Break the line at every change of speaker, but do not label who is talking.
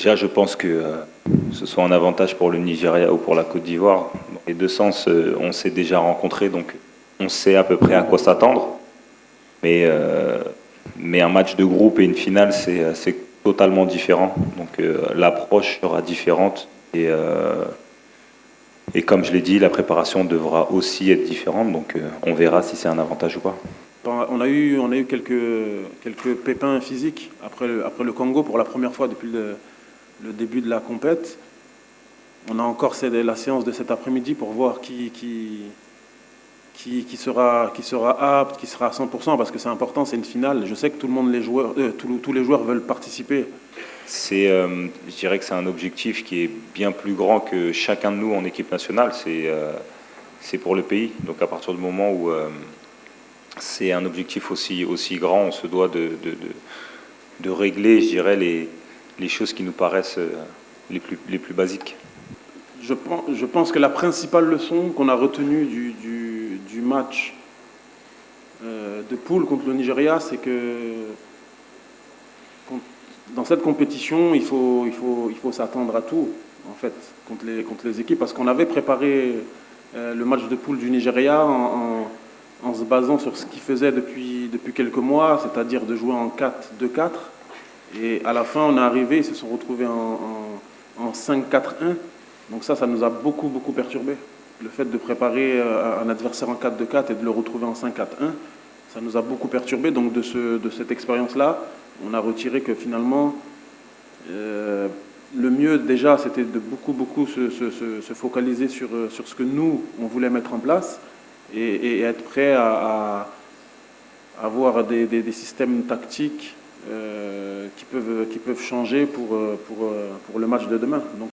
déjà, je pense que ce soit un avantage pour le Nigeria ou pour la Côte d'Ivoire. Dans les deux sens, on s'est déjà rencontrés, donc on sait à peu près à quoi s'attendre. Mais, mais un match de groupe et une finale, c'est totalement différent. Donc l'approche sera différente. Et comme je l'ai dit, la préparation devra aussi être différente. Donc on verra si c'est un avantage ou pas.
On a eu quelques pépins physiques après le Congo pour la première fois depuis le début de la compète. On a encore la séance de cet après-midi pour voir qui sera apte, qui sera à 100%, parce que c'est important, c'est une finale. Je sais que tout le monde, tous les joueurs veulent participer.
Je dirais que c'est un objectif qui est bien plus grand que chacun de nous en équipe nationale. C'est pour le pays. Donc à partir du moment où c'est un objectif aussi grand, on se doit de régler, je dirais, les choses qui nous paraissent les plus basiques.
Je pense que la principale leçon qu'on a retenue du match de poule contre le Nigeria, c'est que dans cette compétition, il faut s'attendre à tout, en fait, contre les équipes, parce qu'on avait préparé le match de poule du Nigeria en se basant sur ce qu'ils faisaient depuis quelques mois, c'est-à-dire de jouer en 4-2-4. Et à la fin, on est arrivé, ils se sont retrouvés en 5-4-1. Donc ça nous a beaucoup perturbé. Le fait de préparer un adversaire en 4-2-4 et de le retrouver en 5-4-1, ça nous a beaucoup perturbé. Donc de cette expérience-là, on a retiré que finalement, le mieux déjà, c'était de beaucoup se focaliser sur ce que nous, on voulait mettre en place et être prêt à avoir des systèmes tactiques qui peuvent changer pour le match de demain. Donc